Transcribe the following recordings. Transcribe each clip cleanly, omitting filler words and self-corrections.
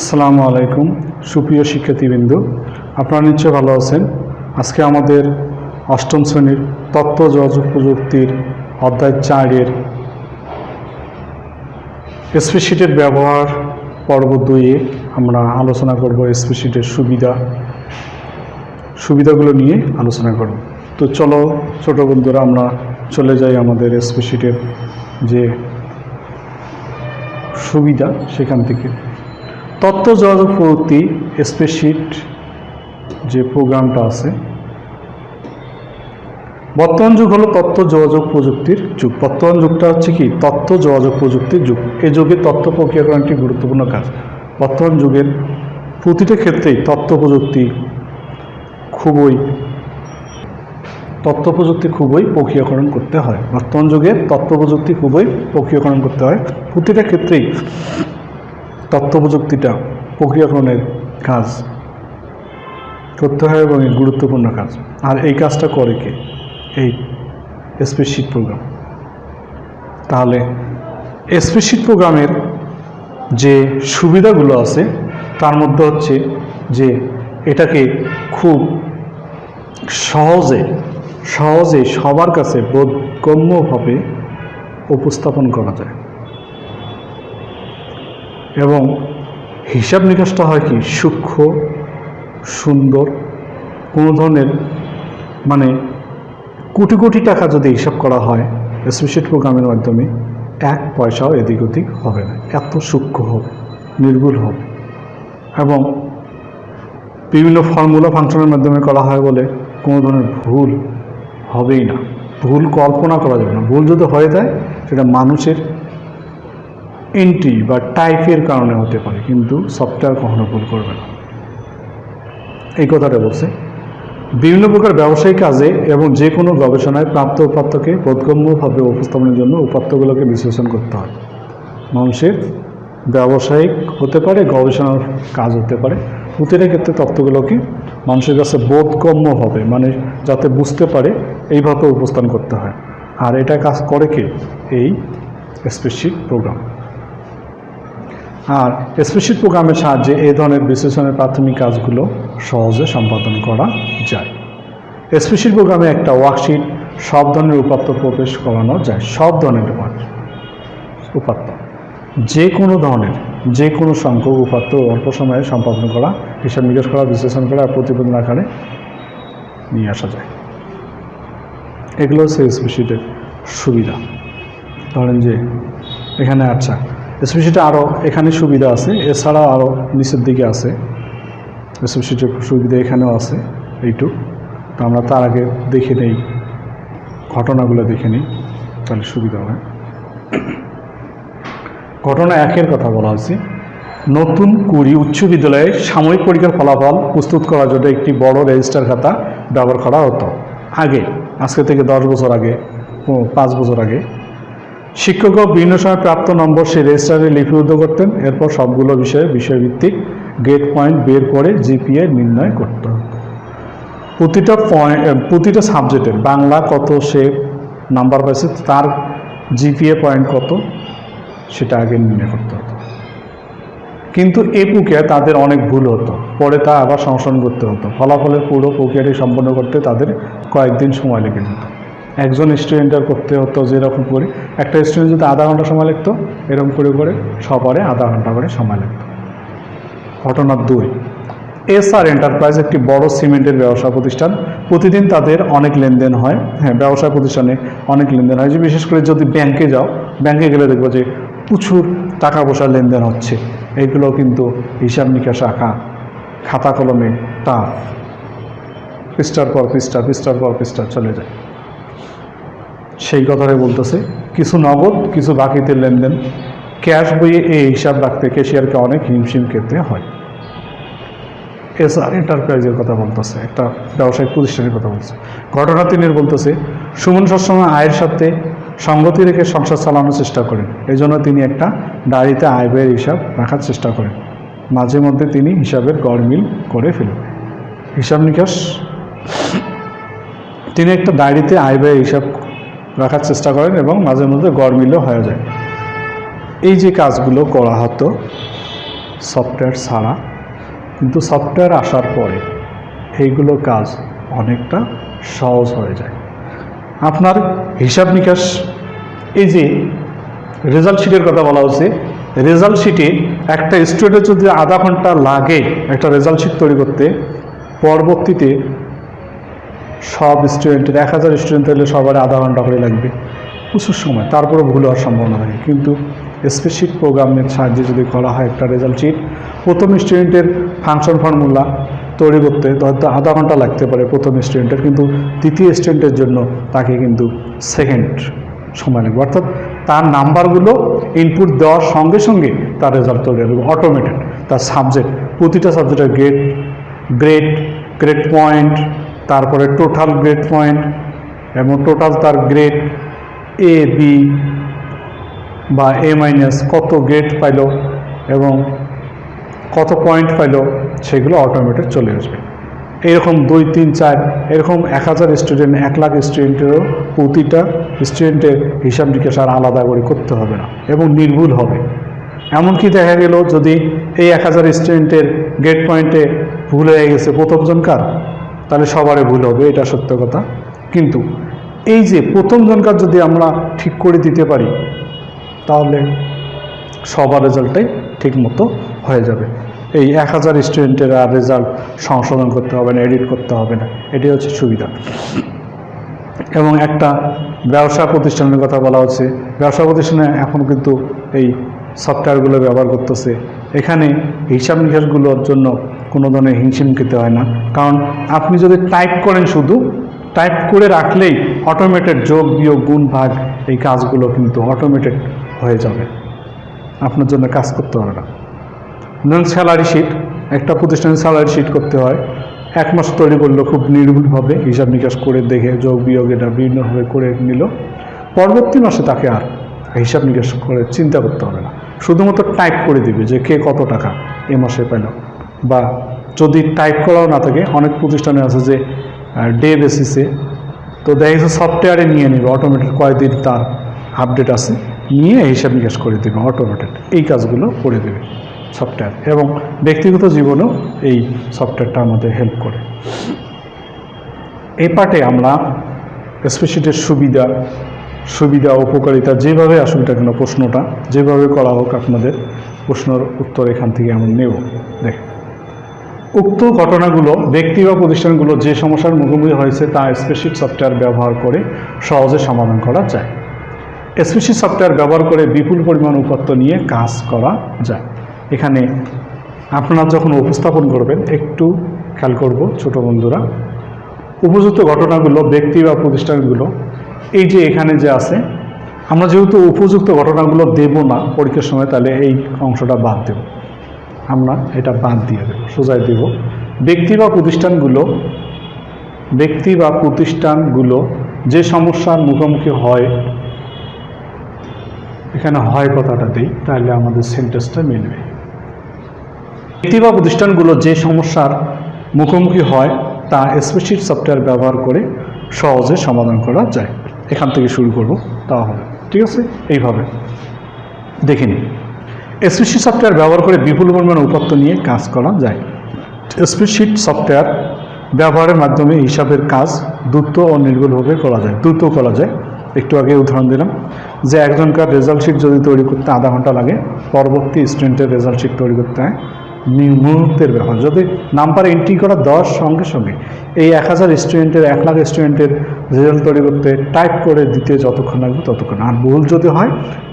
আসসালামু আলাইকুম সুপ্রিয় শিক্ষার্থীবৃন্দ, আপনারা নিশ্চয় ভালো আছেন। আজকে আমাদের অষ্টম শ্রেণীর তথ্য যোগাযোগ প্রযুক্তির অধ্যায় 4-এর স্প্রেডশিটের ব্যবহার পর্ব 2-এ আমরা আলোচনা করব। স্প্রেডশিটের সুবিধাগুলো নিয়ে আলোচনা করব। তো চলো ছোট বন্ধুরা, আমরা চলে যাই আমাদের স্প্রেডশিটের যে সুবিধা সেখান থেকে। তথ্য যোগাযোগ প্রযুক্তি স্প্রেডশিট যে প্রোগ্রামটা আছে, বর্তমান যুগ হলো তথ্য যোগাযোগ প্রযুক্তির যুগ। বর্তমান যুগটা হচ্ছে কি? তথ্য যোগাযোগ প্রযুক্তির যুগ। এই যুগে তথ্য প্রক্রিয়াকরণ একটি গুরুত্বপূর্ণ কাজ। বর্তমান যুগের প্রতিটা ক্ষেত্রেই তথ্য প্রযুক্তি খুবই প্রক্রিয়াকরণ করতে হয়। বর্তমান যুগের তথ্য প্রযুক্তি খুবই প্রক্রিয়াকরণ করতে হয়। প্রতিটা ক্ষেত্রেই তথ্য প্রযুক্তিটা প্রক্রিয়াকরণের কাজ করতে হয় এবং গুরুত্বপূর্ণ কাজ। আর এই কাজটা করে কে? এই স্প্রেডশিট প্রোগ্রাম। তাহলে স্প্রেডশিট প্রোগ্রামের যে সুবিধাগুলো আছে তার মধ্যে হচ্ছে যে এটাকে খুব সহজে সবার কাছে বোধগম্যভাবে উপস্থাপন করা যায় এবং হিসাব নিকাশটা হয় কি সূক্ষ্ম, সুন্দর। কোনো ধরনের কোটি কোটি টাকা যদি হিসাব করা হয় স্প্রেডশিট প্রোগ্রামের মাধ্যমে, 1 পয়সাও এদিক ওদিক হবে না। এত সূক্ষ্ম হবে, নির্ভুল হবে এবং বিভিন্ন ফর্মুলা ফাংশনের মাধ্যমে করা হয় বলে কোনো ধরনের ভুল হবেই না। ভুল কল্পনা করা যাবে না। ভুল যদি হয়ে যায় সেটা মানুষের এন্ট্রি বা টাইপের কারণে হতে পারে, কিন্তু সফটওয়্যার কখনো ভুল করবে না। এই কথাটা বলছে। বিভিন্ন প্রকার ব্যবসায়িক কাজে এবং যে কোনো গবেষণায় প্রাপ্ত উপাত্তকে বোধগম্যভাবে উপস্থাপনের জন্য উপাত্তগুলোকে বিশ্লেষণ করতে হয়। মানুষের ব্যবসায়িক হতে পারে, গবেষণার কাজ হতে পারে, প্রতিটা ক্ষেত্রে তথ্যগুলোকে মানুষের কাছে বোধগম্যভাবে, যাতে বুঝতে পারে এইভাবে উপস্থাপন করতে হয়। আর এটা কাজ করে কে? এই স্প্রেডশিট প্রোগ্রাম। আর স্প্রেডশিট প্রোগ্রামের সাহায্যে এই ধরনের বিশ্লেষণের প্রাথমিক কাজগুলো সহজে সম্পাদন করা যায়। স্প্রেডশিট প্রোগ্রামে একটা ওয়ার্কশিট সব ধরনের উপাত্ত প্রবেশ করানো যায়। সব ধরনের উপাত্ত, যে কোনো সংখ্যক উপাত্ত অল্প সময়ে সম্পাদন করা, হিসাব নিকাশ করা, বিশ্লেষণ করা আর প্রতিবেদন আকারে নিয়ে আসা যায়। এগুলো হচ্ছে স্প্রেডশিটের সুবিধা। ধরেন যে এখানে স্প্রেডশিটে আরও এখানে সুবিধা আছে, এছাড়াও আরও নিচের দিকে আছে স্প্রেডশিটের সুবিধা। এখানেও আছে এইটুক। তো আমরা তার আগে দেখে নেই, ঘটনাগুলো দেখে নিই, তাহলে সুবিধা হয়। ঘটনা 1-এর কথা বলা হচ্ছে। নতুন কুড়ি উচ্চ বিদ্যালয়ে সাময়িক পরীক্ষার ফলাফল প্রস্তুত করার জন্য একটি বড় রেজিস্টার খাতা ব্যবহার করা হতো। আজকে থেকে 10 বছর আগে, 5 বছর আগে শিক্ষকরা বিভিন্ন সময় প্রাপ্ত নম্বর সেই রেজিস্টারে লিপিবদ্ধ করতেন। এরপর সবগুলো বিষয়ভিত্তিক গ্রেড পয়েন্ট বের করে জিপিএ নির্ণয় করতে হতো। প্রতিটা সাবজেক্টের বাংলা কত সে নাম্বার পাইছে, তার জিপিএ পয়েন্ট কত সেটা আগে নির্ণয় করতে হতো। কিন্তু এই প্রক্রিয়ায় তাদের অনেক ভুল হতো, পরে তা আবার সংশোধন করতে হতো। ফলাফলের পুরো প্রক্রিয়াটি সম্পন্ন করতে তাদের কয়েকদিন সময় লেগে যেত। একজন স্টুডেন্টের করতে হতো যেরকম করে, একটা স্টুডেন্ট যদি আধা ঘন্টা সময় লাগতো, এরকম করে সবারে আধা ঘন্টা করে সময় লাগতো। ঘটনা 2, এসআর এন্টারপ্রাইজ একটি বড় সিমেন্টের ব্যবসা প্রতিষ্ঠান। প্রতিদিন তাদের অনেক লেনদেন হয়। ব্যবসা প্রতিষ্ঠানে অনেক লেনদেন হয়। যে বিশেষ করে যদি ব্যাংকে গেলে দেখবো যে প্রচুর টাকা পয়সার লেনদেন হচ্ছে। এইগুলো কিন্তু হিসাব নিকাশ রাখা খাতা কলমে টাফ, পৃষ্ঠার পর পৃষ্ঠা চলে যায়। সেই কথাটাই বলতেছে। কিছু নগদ, কিছু বাকিতে লেনদেন। ক্যাশ বইয়ে এই হিসাব রাখতে ক্যাশিয়ারকে অনেক হিমশিম খেতে হয়। এসআর এন্টারপ্রাইজের কথা বলতেছে, একটা ব্যবসায়িক প্রতিষ্ঠানের কথা বলছে। ঘটনা 3-এর বলতেছে, সুমন সবসময় আয়ের সাথে সঙ্গতি রেখে সংসার চালানোর চেষ্টা করেন। এই জন্য তিনি একটা ডায়েরিতে আয় ব্যয়ের হিসাব রাখার চেষ্টা করেন। মাঝে মধ্যে তিনি হিসাবের গড়মিল করে ফেলেন। হিসাব নিকাশ, তিনি একটা ডায়েরিতে আয় ব্যয়ের হিসাব রাখার চেষ্টা করেন এবং মাঝে মধ্যে গড়মিলও হয়ে যায়। এই যে কাজগুলো করা হতো সফটওয়্যার ছাড়া, কিন্তু সফটওয়্যার আসার পরে এইগুলো কাজ অনেকটা সহজ হয়ে যায়। আপনার হিসাব নিকাশ, এই যে রেজাল্ট শিটের কথা বলা হচ্ছে, রেজাল্ট শিটে একটা স্টুডেন্টের যদি আধা ঘন্টা লাগে একটা রেজাল্ট শিট তৈরি করতে, পরবর্তীতে সব স্টুডেন্টের 1000 স্টুডেন্ট হলে সবার আধা ঘন্টা করে লাগবে, প্রচুর সময়, তারপরে ভুল হওয়ার সম্ভাবনা থাকে। কিন্তু স্প্রেডশিট প্রোগ্রামের সাহায্যে যদি করা হয় একটা রেজাল্ট শিট, প্রথম স্টুডেন্টের ফাংশন ফর্মুলা তৈরি করতে হয়তো আধা ঘন্টা লাগতে পারে প্রথম স্টুডেন্টের, কিন্তু দ্বিতীয় স্টুডেন্টের জন্য তাকে কিন্তু সেকেন্ড সময় লাগবে। অর্থাৎ তার নাম্বারগুলো ইনপুট দেওয়ার সঙ্গে সঙ্গে তার রেজাল্ট তৈরি হবে অটোমেটেড। তার সাবজেক্ট, প্রতিটা সাবজেক্টের গ্রেড পয়েন্ট, তারপরে টোটাল গ্রেড পয়েন্ট এবং টোটাল তার গ্রেড এ বি বা এ মাইনাস কত গ্রেড পাইল এবং কত পয়েন্ট পাইল, সেগুলো অটোমেটেড চলে আসবে। এরকম 2, 3, 4 এরকম 1000 স্টুডেন্ট, 1 লাখ স্টুডেন্টেরও প্রতিটা স্টুডেন্টের হিসাব নিকাশ আর আলাদা করে করতে হবে না এবং নির্ভুল হবে। এমনকি দেখা গেল যদি এই 1000 স্টুডেন্টের গ্রেড পয়েন্টে ভুল হয়ে গেছে প্রথমজনকার, তাহলে সবারই ভুল হবে, এটা সত্য কথা। কিন্তু এই যে প্রথমজনকার যদি আমরা ঠিক করে দিতে পারি, তাহলে সবার রেজাল্টটাই ঠিক মতো হয়ে যাবে। এই 1000 স্টুডেন্টের আর রেজাল্ট সংশোধন করতে হবে না, এডিট করতে হবে না, এটাই হচ্ছে সুবিধা। এবং একটা ব্যবসা প্রতিষ্ঠানের কথা বলা হচ্ছে, ব্যবসা প্রতিষ্ঠানে এখন কিন্তু এই সফটওয়্যারগুলো ব্যবহার করতেছে। এখানে হিসাব নিকাশগুলোর জন্য কোনো ধরনের হিমশিম খেতে হয় না, কারণ আপনি যদি টাইপ করেন, শুধু টাইপ করে রাখলেই অটোমেটেড যোগ বিয়োগ গুণ ভাগ এই কাজগুলো কিন্তু অটোমেটেড হয়ে যাবে, আপনার জন্য কাজ করতে হবে না। নন স্যালারি শিট, একটা প্রতিষ্ঠানের স্যালারি শিট করতে হয়, 1 মাস তৈরি করলো খুব নির্ভুলভাবে, হিসাব নিকাশ করে দেখে যোগ বিয়োগ এটা বিভিন্নভাবে করে নিল, পরবর্তী মাসে তাকে আর হিসাব নিকাশ করে চিন্তা করতে হবে না, শুধুমাত্র টাইপ করে দিবে যে কে কত টাকা এ মাসে পেল। বা যদি টাইপ করাও না থাকে, অনেক প্রতিষ্ঠানে আছে যে ডে বেসিসে, তো দেখা গেছে সফটওয়্যারে নিয়ে নেবে অটোমেটেড, কয়েকদিন তার আপডেট আছে, নিয়ে হিসাব নিকাশ করে দেবে অটোমেটেড, এই কাজগুলো করে দেবে সফটওয়্যার। এবং ব্যক্তিগত জীবনেও এই সফটওয়্যারটা আমাদের হেল্প করে। এই পার্টে আমরা স্প্রেডশিটের সুবিধা উপকারিতা যেভাবে আসুক না কেন, প্রশ্নটা যেভাবে করা হোক, আপনাদের প্রশ্নের উত্তর এখান থেকে আমরা নেব। দেখেন, উক্ত ঘটনাগুলো ব্যক্তি বা প্রতিষ্ঠানগুলো যে সমস্যার মুখোমুখি হয়েছে তা স্প্রেডশিট সফটওয়্যার ব্যবহার করে সহজে সমাধান করা যায়। স্প্রেডশিট সফটওয়্যার ব্যবহার করে বিপুল পরিমাণ উপাত্ত নিয়ে কাজ করা যায়। এখানে আপনারা যখন উপস্থাপন করবেন একটু খেয়াল করব ছোট বন্ধুরা, উপযুক্ত ঘটনাগুলো ব্যক্তি বা প্রতিষ্ঠানগুলো, এই যে এখানে যে আছে, আমরা যেহেতু উপযুক্ত ঘটনাগুলো দেব না পরীক্ষার সময়, তাহলে এই অংশটা বাদ দেব, আমরা এটা বাদ দিয়ে দেব, সোজাই দেব। ব্যক্তি বা প্রতিষ্ঠানগুলো যে সমস্যার মুখোমুখি হয়, এখানে হয় কথাটা দিই, তাহলে আমাদের সেন্টেন্সটা মিলবে। ব্যক্তি বা প্রতিষ্ঠানগুলো যে সমস্যার মুখোমুখি হয় তা স্প্রেডশিট সফটওয়্যার ব্যবহার করে সহজে সমাধান করা যায়। এখান থেকে শুরু করব, তাহলে ঠিক আছে। এইভাবে দেখে নিন, স্প্রেডশিট সফটওয়্যার ব্যবহার করে বিপুল পরিমাণ উপাত্ত নিয়ে কাজ করা যায়। স্প্রেডশিট সফটওয়্যার ব্যবহারের মাধ্যমে হিসাবের কাজ দ্রুত ও নির্ভুলভাবে করা যায়। একটু আগে উদাহরণ দিলাম যে একজনকার রেজাল্ট শিট যদি তৈরি করতে আধা ঘন্টা লাগে, পরবর্তী স্টুডেন্টের রেজাল্ট শিট তৈরি করতে হয় মুহূর্তের ব্যাপার। যদি নাম্বার এন্ট্রি করা দেওয়ার সঙ্গে সঙ্গে এই 1000 স্টুডেন্টের, 1 লাখ স্টুডেন্টের রেজাল্ট তৈরি করতে টাইপ করে দিতে যতক্ষণ লাগবে ততক্ষণ। আর ভুল যদি হয়,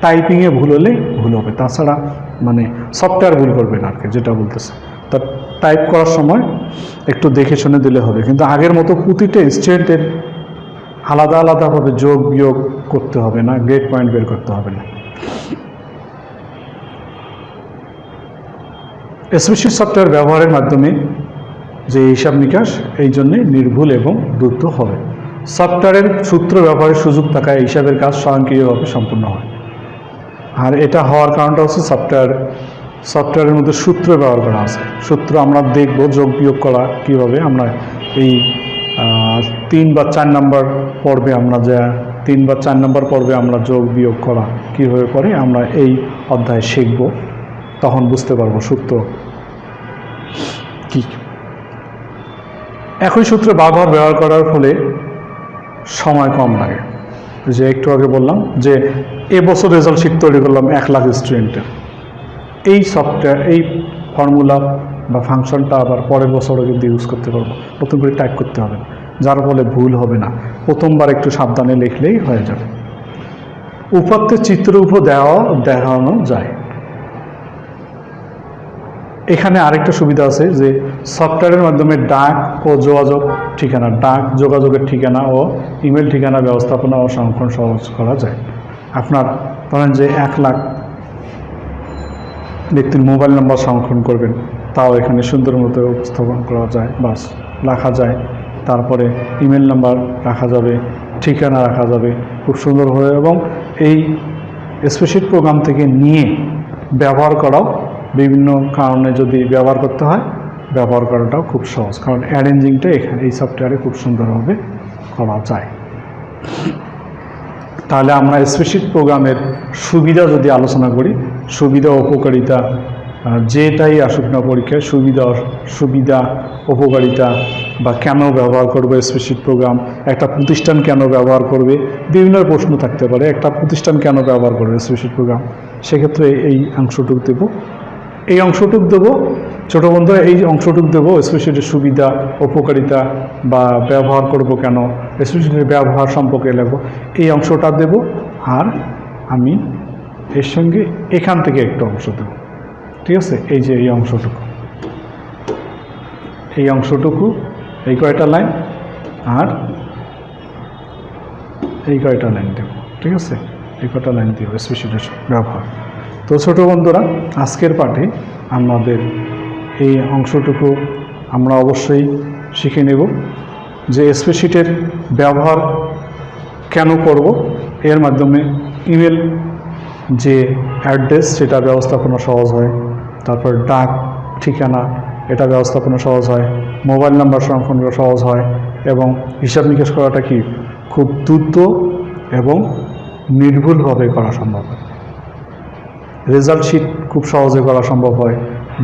টাইপিংয়ে ভুল হলে ভুল হবে, তাছাড়া মানে সফটওয়্যার ভুল করবে না আর কি, যেটা বলতেছে। তা টাইপ করার সময় একটু দেখে শুনে দিলে হবে, কিন্তু আগের মতো প্রতিটা স্টুডেন্টের আলাদাভাবে যোগ বিয়োগ করতে হবে না, গ্রেড পয়েন্ট বের করতে হবে না। স্প্রেডশিট সফটওয়্যার ব্যবহারের মাধ্যমে যে হিসাব নিকাশ এই জন্যে নির্ভুল এবং দ্রুত হবে। সফটওয়্যারের সূত্র ব্যবহারের সুযোগ থাকায় হিসাবের কাজ স্বয়ংক্রিয়ভাবে সম্পূর্ণ হয়। আর এটা হওয়ার কারণটা হচ্ছে সফটওয়্যারের মধ্যে সূত্র ব্যবহার করা আছে। সূত্র আমরা দেখব যোগ বিয়োগ করা কীভাবে, আমরা এই 3 বা 4 নম্বর পর্বে আমরা যোগ বিয়োগ করা কীভাবে করে আমরা এই অধ্যায়ে শিখব। তখন বুঝতে পারবো সূত্র কি। একই সূত্র বারবার ব্যবহার করার ফলে সময় কম লাগে। যে একটু আগে বললাম যে এবছর রেজাল্ট শিট তৈরি করলাম 1 লাখ স্টুডেন্টের, এই সফটওয়্যার এই ফর্মুলা বা ফাংশনটা আবার পরের বছরও কিন্তু ইউজ করতে পারবো, নতুন করে টাইপ করতে হবে না, যার ফলে ভুল হবে না, প্রথমবার একটু সাবধানে লিখলেই হয়ে যাবে। উপাত্তের চিত্ররূপ দেখানো যায়। এখানে আরেকটা সুবিধা আছে যে সফটওয়্যারের মাধ্যমে ডাক ও যোগাযোগ ঠিকানা, ডাক যোগাযোগের ঠিকানা ও ইমেল ঠিকানা ব্যবস্থাপনা ও সংরক্ষণ সহজ করা যায়। আপনার ধরেন যে 1 লাখ ব্যক্তির মোবাইল নাম্বার সংরক্ষণ করবেন, তাও এখানে সুন্দর মতো উপস্থাপন করা যায়, বাস রাখা যায়। তারপরে ইমেল নাম্বার রাখা যাবে, ঠিকানা রাখা যাবে খুব সুন্দরভাবে, এবং এই স্প্রেডশিট প্রোগ্রাম থেকে নিয়ে ব্যবহার করাও বিভিন্ন কারণে যদি ব্যবহার করতে হয় ব্যবহার করাটাও খুব সহজ, কারণ অ্যারেঞ্জিংটা এখানে এই সফটওয়্যারে খুব সুন্দরভাবে করা যায়। তাহলে আমরা স্প্রেডশিট প্রোগ্রামের সুবিধা যদি আলোচনা করি, সুবিধা উপকারিতা যেটাই আসুক না পরীক্ষায়, সুবিধা উপকারিতা বা কেন ব্যবহার করবে স্প্রেডশিট প্রোগ্রাম, একটা প্রতিষ্ঠান কেন ব্যবহার করবে, বিভিন্ন প্রশ্ন থাকতে পারে, একটা প্রতিষ্ঠান কেন ব্যবহার করবে স্প্রেডশিট প্রোগ্রাম, সেক্ষেত্রে এই অংশটুকু দেবো, এই অংশটুকু দেবো ছোটো বন্ধুরা, এই অংশটুকু দেবো স্প্রেডশিটের সুবিধা উপকারিতা বা ব্যবহার করব কেন, স্প্রেডশিটের ব্যবহার সম্পর্কে লিখব, এই অংশটা দেব। আর আমি এর সঙ্গে এখান থেকে একটা অংশ দেব, ঠিক আছে, এই যে এই অংশটুকু, এই কয়টা লাইন আর এই কয়টা লাইন দেব, ঠিক আছে, এই কয়টা লাইন দেব স্প্রেডশিটের ব্যবহার। তো ছোটো বন্ধুরা, আজকের পাঠে আমাদের এই অংশটুকু আমরা অবশ্যই শিখে নেব যে স্প্রেডশিটের ব্যবহার কেন করব, এর মাধ্যমে ইমেল যে অ্যাড্রেস সেটা ব্যবস্থাপনা সহজ হয়, তারপর ডাক ঠিকানা এটা ব্যবস্থাপনা সহজ হয়, মোবাইল নাম্বার সংরক্ষণ করা সহজ হয়, এবং হিসাব নিকাশ করাটা কি খুব দ্রুত এবং নির্ভুলভাবে করা সম্ভব হয়। রেজাল্ট শিট খুব সহজে করা সম্ভব হয়,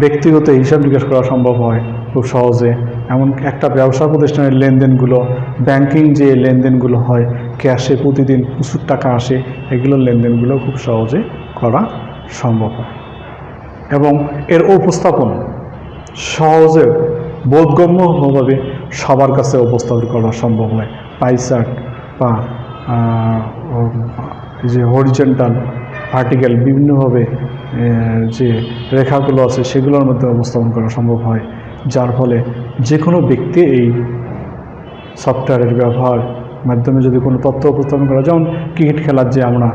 ব্যক্তিগত হিসাব নিকাশ করা সম্ভব হয় খুব সহজে, এমন একটা ব্যবসা প্রতিষ্ঠানের লেনদেনগুলো, ব্যাংকিং যে লেনদেনগুলো হয়, ক্যাশে প্রতিদিন প্রচুর টাকা আসে, এগুলোর লেনদেনগুলো খুব সহজে করা সম্ভব হয়, এবং এর উপস্থাপন সহজে বোধগম্যভাবে সবার কাছে উপস্থাপন করা সম্ভব হয়। পাই চার্ট বা যে হরিজন্টাল ভার্টিক্যাল বিভিন্নভাবে যে রেখাগুলো আছে সেগুলোর মধ্যে উপস্থাপন করা সম্ভব হয়, যার ফলে যে কোনো ব্যক্তি এই সফটওয়্যারের ব্যবহার মাধ্যমে যদি কোনো তথ্য উপস্থাপন করা, যেমন ক্রিকেট খেলার যে আমরা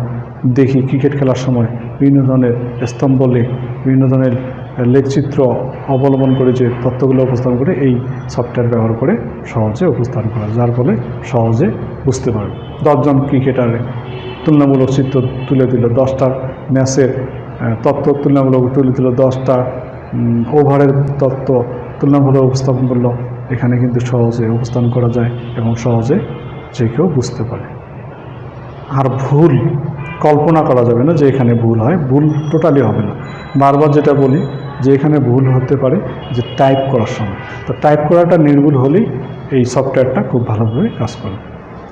দেখি, ক্রিকেট খেলার সময় বিভিন্ন ধরনের স্তম্ভ লেখ, বিভিন্ন ধরনের লেখচিত্র অবলম্বন করে যে তথ্যগুলো উপস্থাপন করে এই সফটওয়্যার ব্যবহার করে সহজে উপস্থাপন করা, যার ফলে সহজে বুঝতে পারবে। 10 জন ক্রিকেটারে তুলনামূলক চিত্র তুলে দিল, 10টা ম্যাচের তথ্য তুলনামূলক তুলে দিল, 10টা ওভারের তথ্য তুলনামূলক উপস্থাপন করলো, এখানে কিন্তু সহজে উপস্থাপন করা যায় এবং সহজে যে কেউ বুঝতে পারে। আর ভুল কল্পনা করা যাবে না যে এখানে ভুল হয়, ভুল টোটালি হবে না। বারবার যেটা বলি যে এখানে ভুল হতে পারে যে টাইপ করার সময়, তো টাইপ করাটা নির্ভুল হলেই এই সফটওয়্যারটা খুব ভালোভাবে কাজ করে।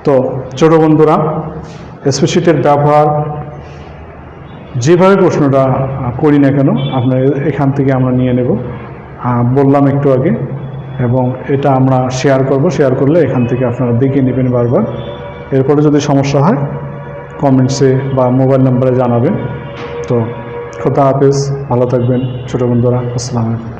তো ছোটো বন্ধুরা, স্প্রেডশিটের ব্যবহার যেভাবে প্রশ্নটা করি না কেন আপনার এখান থেকে আমরা নিয়ে নেব, বললাম একটু আগে, এবং এটা আমরা শেয়ার করব, শেয়ার করলে এখান থেকে আপনারা দেখে নেবেন বারবার। এরপরে যদি সমস্যা হয় কমেন্টসে বা মোবাইল নাম্বারে জানাবেন। তো খোদা হাফেজ, ভালো থাকবেন ছোটো বন্ধুরা, আসসালামু আলাইকুম।